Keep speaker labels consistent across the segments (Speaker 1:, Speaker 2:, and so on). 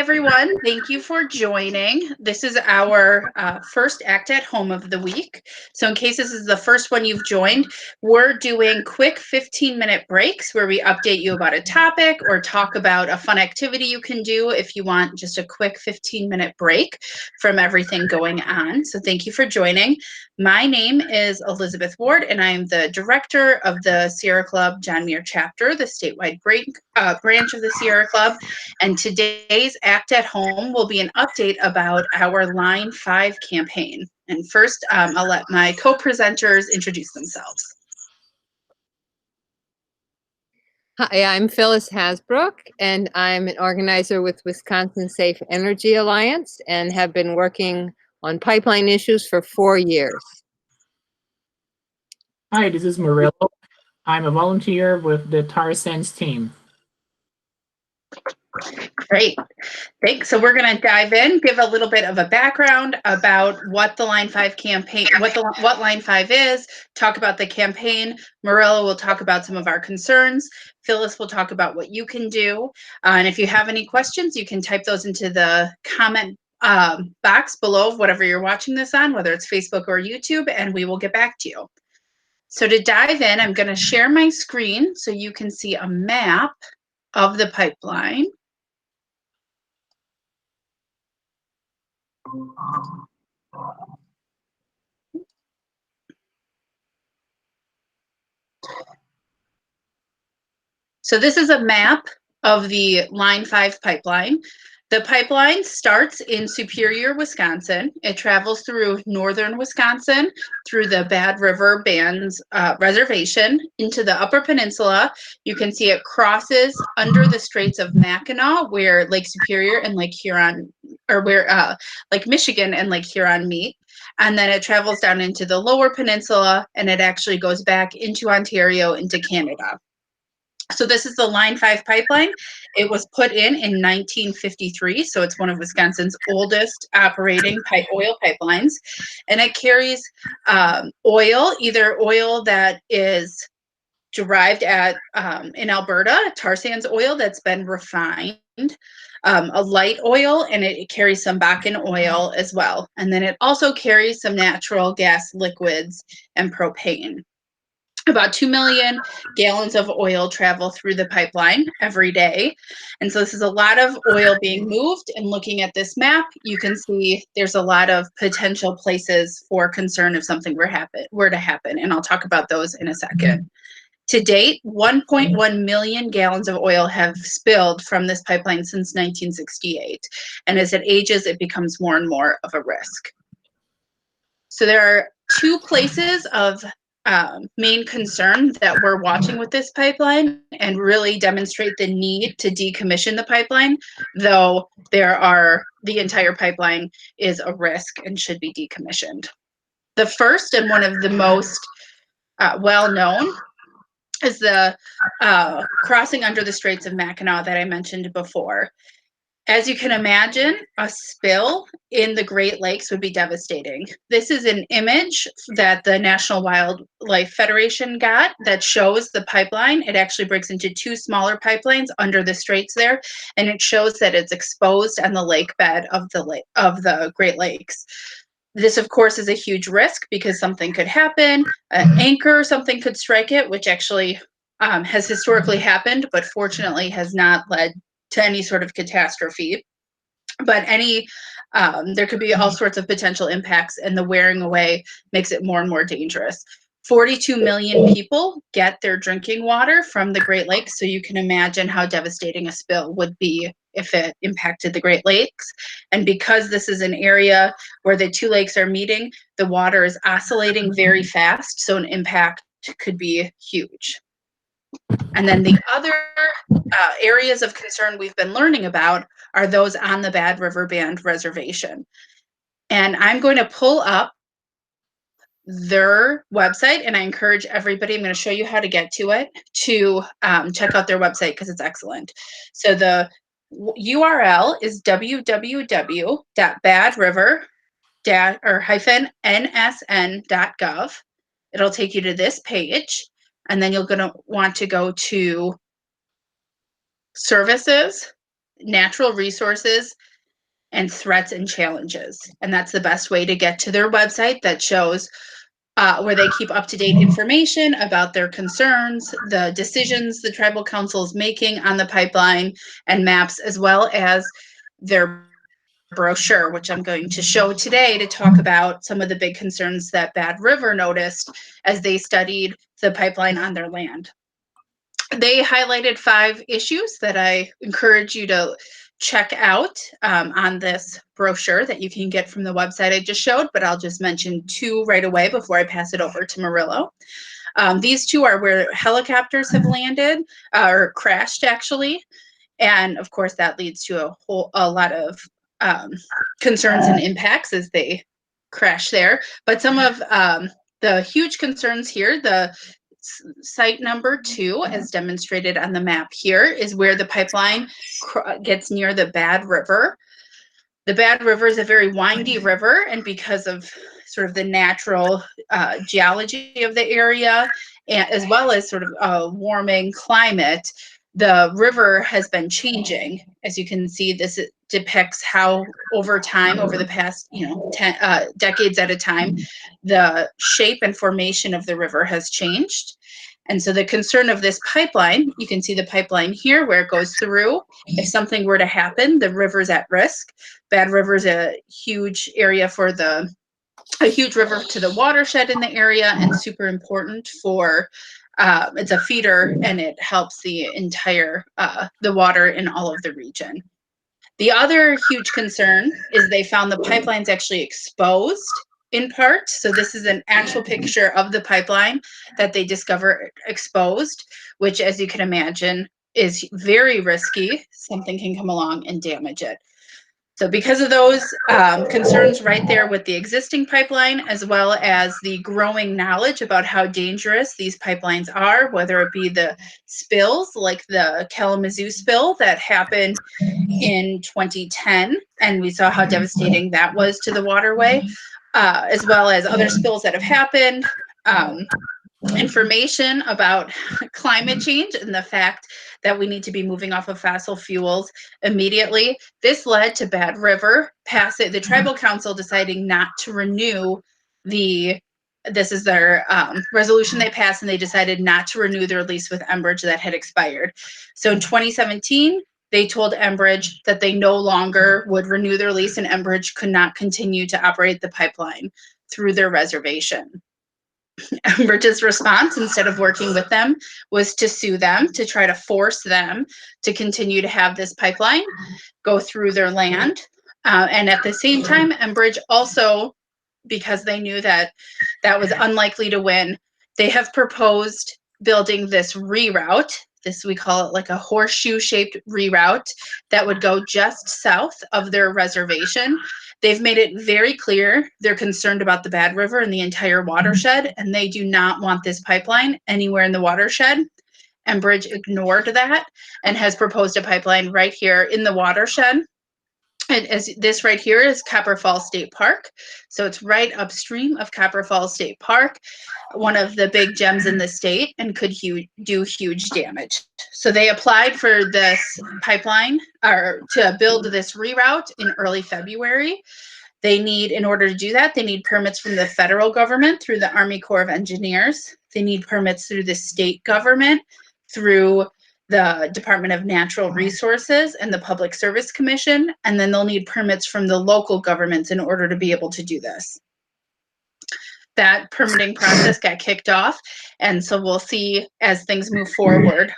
Speaker 1: everyone. Thank you for joining. This is our first Act at Home of the week. So in case this is the first one you've joined, we're doing quick 15-minute breaks where we update you about a topic or talk about a fun activity you can do if you want just a quick 15-minute break from everything going on. So thank you for joining. My name is Elizabeth Ward, and I'm the director of the Sierra Club John Muir chapter, the statewide branch of the Sierra Club. And today's Act at Home will be an update about our Line 5 campaign. And first, I'll let my co-presenters introduce themselves.
Speaker 2: Hi, I'm Phyllis Hasbrook, and I'm an organizer with Wisconsin Safe Energy Alliance and have been working on pipeline issues for 4 years.
Speaker 3: Hi, this is Murillo. I'm a volunteer with the Tar Sands team.
Speaker 1: Great, thanks. So we're going to dive in, give a little bit of a background about what the Line 5 campaign, what Line 5 is, talk about the campaign. Murillo will talk about some of our concerns. Phyllis will talk about what you can do. And if you have any questions, you can type those into the comment box below, whatever you're watching this on, whether it's Facebook or YouTube, and we will get back to you. So to dive in, I'm going to share my screen so you can see a map of the pipeline. So this is a map of the Line 5 pipeline. The pipeline starts in Superior, Wisconsin. It travels through northern Wisconsin, through the Bad River Band's Reservation, into the Upper Peninsula. You can see it crosses under the Straits of Mackinac, where Lake Superior and Lake Huron, or where Lake Michigan and Lake Huron meet. And then it travels down into the Lower Peninsula, and it actually goes back into Ontario, into Canada. So this is the Line 5 pipeline. It was put in 1953, so it's one of Wisconsin's oldest operating oil pipelines. And it carries oil, either oil that is derived in Alberta, tar sands oil that's been refined, a light oil, and it carries some Bakken oil as well. And then it also carries some natural gas liquids and propane. About 2 million gallons of oil travel through the pipeline every day. And so this is a lot of oil being moved. And looking at this map, you can see there's a lot of potential places for concern if something were to happen. And I'll talk about those in a second. To date, 1.1 million gallons of oil have spilled from this pipeline since 1968. And as it ages, it becomes more and more of a risk. So there are two places of main concern that we're watching with this pipeline and really demonstrate the need to decommission the pipeline, though the entire pipeline is a risk and should be decommissioned. The first and one of the most well-known is the crossing under the Straits of Mackinac that I mentioned before. As you can imagine, a spill in the Great Lakes would be devastating. This is an image that the National Wildlife Federation got that shows the pipeline. It actually breaks into two smaller pipelines under the straits there, and it shows that it's exposed on the lake bed of the Great Lakes. This, of course, is a huge risk because something could happen. An anchor, something could strike it, which actually has historically happened, but fortunately has not led to any sort of catastrophe. But there could be all sorts of potential impacts, and the wearing away makes it more and more dangerous. 42 million people get their drinking water from the Great Lakes, so you can imagine how devastating a spill would be if it impacted the Great Lakes. And because this is an area where the two lakes are meeting, the water is oscillating very fast, so an impact could be huge. And then the other areas of concern we've been learning about are those on the Bad River Band Reservation. And I'm going to pull up their website, and I encourage everybody, I'm going to show you how to get to it, to check out their website because it's excellent. So the URL is www.badriver-nsn.gov. It'll take you to this page, and then you're going to want to go to services, natural resources and threats and challenges. And that's the best way to get to their website that shows where they keep up-to-date information about their concerns, the decisions the tribal council is making on the pipeline, and maps, as well as their brochure, which I'm going to show today to talk about some of the big concerns that Bad River noticed as they studied the pipeline on their land. They highlighted 5 issues that I encourage you to check out on this brochure that you can get from the website I just showed, but I'll just mention 2 right away before I pass it over to Murillo. These 2 are where helicopters have landed or crashed, actually. And of course, that leads to a lot of concerns and impacts as they crash there. But some of the huge concerns here, the site number 2, as demonstrated on the map here, is where the pipeline gets near the Bad River. The Bad River is a very windy river, and because of sort of the natural geology of the area, and as well as sort of a warming climate, the river has been changing. As you can see, this depicts how over time, over the past 10 decades at a time, the shape and formation of the river has changed. And so the concern of this pipeline, you can see the pipeline here where it goes through. If something were to happen, the river's at risk. Bad River is a huge area for a huge river to the watershed in the area, and super important for it's a feeder, and it helps the entire the water in all of the region. The other huge concern is they found the pipeline's actually exposed in part. So this is an actual picture of the pipeline that they discover exposed, which, as you can imagine, is very risky. Something can come along and damage it. So because of those concerns right there with the existing pipeline, as well as the growing knowledge about how dangerous these pipelines are, whether it be the spills like the Kalamazoo spill that happened in 2010, and we saw how devastating that was to the waterway, as well as other spills that have happened, information about climate change and the fact that we need to be moving off of fossil fuels immediately. This led to Bad River passing, the tribal council deciding not to renew this is their resolution they passed, and they decided not to renew their lease with Enbridge that had expired. So in 2017, they told Enbridge that they no longer would renew their lease, and Enbridge could not continue to operate the pipeline through their reservation. Enbridge's response, instead of working with them, was to sue them, to try to force them to continue to have this pipeline go through their land. And at the same time, Enbridge also, because they knew that that was unlikely to win, they have proposed building this reroute. We call it like a horseshoe-shaped reroute that would go just south of their reservation. They've made it very clear they're concerned about the Bad River and the entire watershed, and they do not want this pipeline anywhere in the watershed. Enbridge ignored that and has proposed a pipeline right here in the watershed. And as this right here is Copper Falls State Park. So it's right upstream of Copper Falls State Park, one of the big gems in the state, and could do huge damage. So they applied for this pipeline, or to build this reroute, in early February. They need, in order to do that, they need permits from the federal government through the Army Corps of Engineers. They need permits through the state government through the Department of Natural Resources and the Public Service Commission, and then they'll need permits from the local governments in order to be able to do this. That permitting process got kicked off, and so we'll see as things move forward.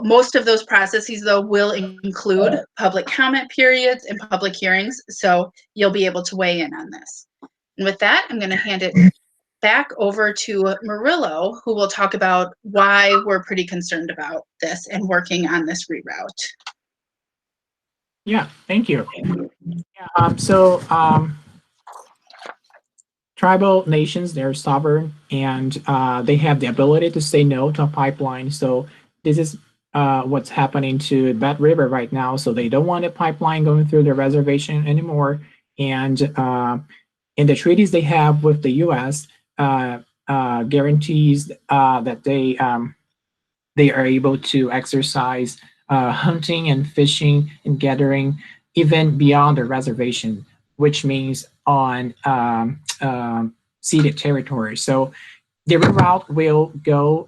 Speaker 1: Most of those processes, though, will include public comment periods and public hearings, so you'll be able to weigh in on this. And with that, I'm going to hand it back over to Murillo, who will talk about why we're pretty concerned about this and working on this reroute.
Speaker 3: Yeah, thank you. Tribal nations, they're sovereign, and they have the ability to say no to a pipeline. So this is what's happening to Bad River right now. So they don't want a pipeline going through their reservation anymore. And in the treaties they have with the U.S., guarantees that they are able to exercise hunting and fishing and gathering even beyond the reservation, which means on ceded territory. So the reroute will go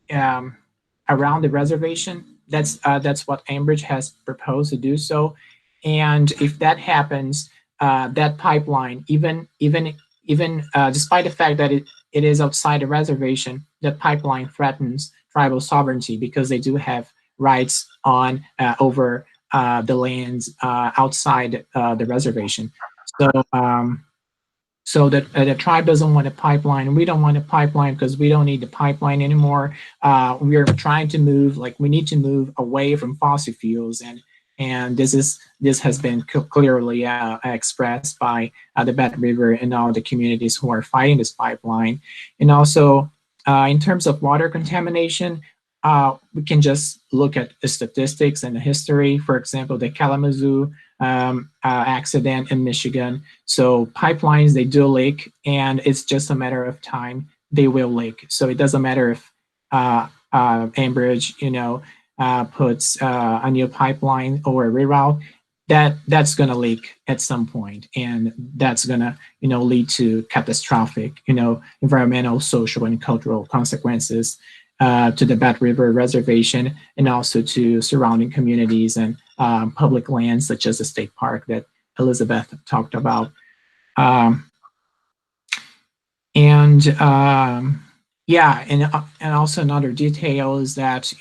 Speaker 3: around the reservation. That's what Enbridge has proposed to do so. And if that happens, that pipeline, even despite the fact that it is outside the reservation, that pipeline threatens tribal sovereignty because they do have rights on over the lands outside the reservation. So that the tribe doesn't want a pipeline. We don't want a pipeline because we don't need the pipeline anymore. We're trying to move, like we need to move away from fossil fuels, and this has been clearly expressed by the Bad River and all the communities who are fighting this pipeline. And also, in terms of water contamination, we can just look at the statistics and the history. For example, the Kalamazoo accident in Michigan. So pipelines, they do leak, and it's just a matter of time they will leak. So it doesn't matter if Enbridge, puts a new pipeline or a reroute. That's going to leak at some point, and that's going to lead to catastrophic environmental, social, and cultural consequences to the Bad River Reservation, and also to surrounding communities and public lands such as the state park that Elizabeth talked about. And also another detail is that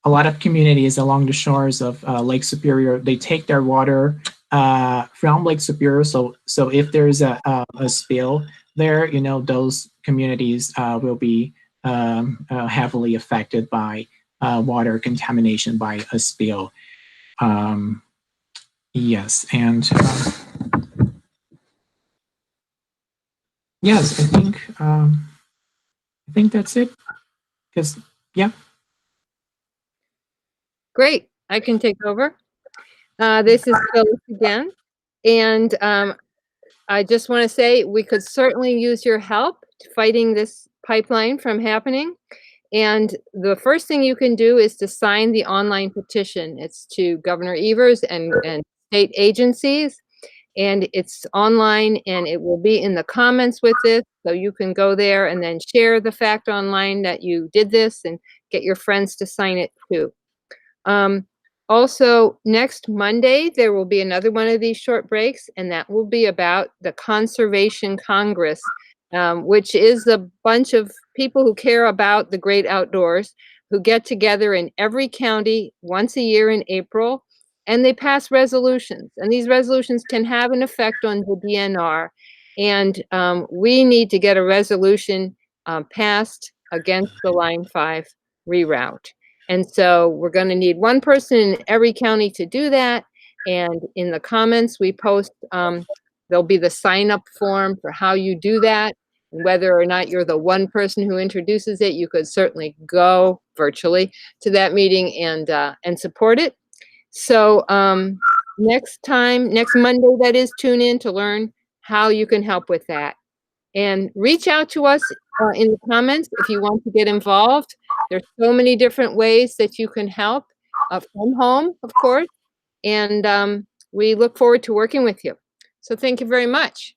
Speaker 3: a lot of communities along the shores of Lake Superior, they take their water from Lake Superior. So if there's a spill there, those communities will be heavily affected by water contamination by a spill. Yes, and yes, I think that's it. Because
Speaker 2: Great, I can take over. This is Phyllis again, and I just want to say we could certainly use your help fighting this pipeline from happening. And the first thing you can do is to sign the online petition. It's to Governor Evers and state agencies, and it's online, and it will be in the comments with this, so you can go there and then share the fact online that you did this and get your friends to sign it too. Also, next Monday, there will be another one of these short breaks, and that will be about the Conservation Congress, which is a bunch of people who care about the great outdoors, who get together in every county once a year in April, and they pass resolutions. And these resolutions can have an effect on the DNR. And we need to get a resolution passed against the Line 5 reroute. And so we're going to need one person in every county to do that. And in the comments we post, there'll be the sign-up form for how you do that. Whether or not you're the one person who introduces it, you could certainly go virtually to that meeting and support it. So next Monday, that is, tune in to learn how you can help with that. And reach out to us in the comments if you want to get involved. There's so many different ways that you can help from home, of course. And we look forward to working with you. So thank you very much.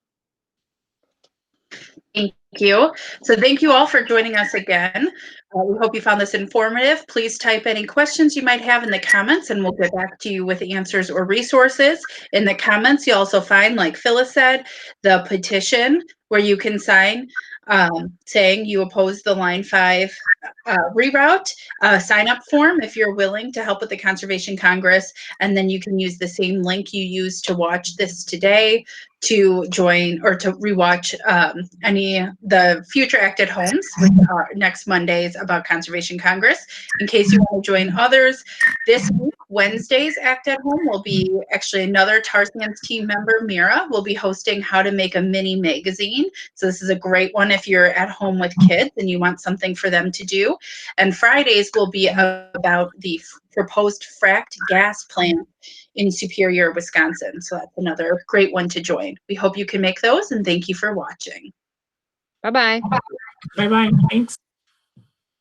Speaker 1: Thank you. So thank you all for joining us again. We hope you found this informative. Please type any questions you might have in the comments, and we'll get back to you with answers or resources. In the comments, you also find, like Phyllis said, the petition where you can sign saying you oppose the Line 5 reroute, sign-up form if you're willing to help with the Conservation Congress, and then you can use the same link you used to watch this today to join or to rewatch the future Act at Homes with next Mondays about Conservation Congress. In case you want to join others, this week, Wednesday's Act at Home will be actually another Tarzan's team member, Mira, will be hosting How to Make a Mini Magazine. So this is a great one if you're at home with kids and you want something for them to do. And Fridays will be about the proposed fracked gas plant in Superior, Wisconsin. So that's another great one to join. We hope you can make those, and thank you for watching.
Speaker 2: Bye-bye.
Speaker 3: Bye-bye. Thanks.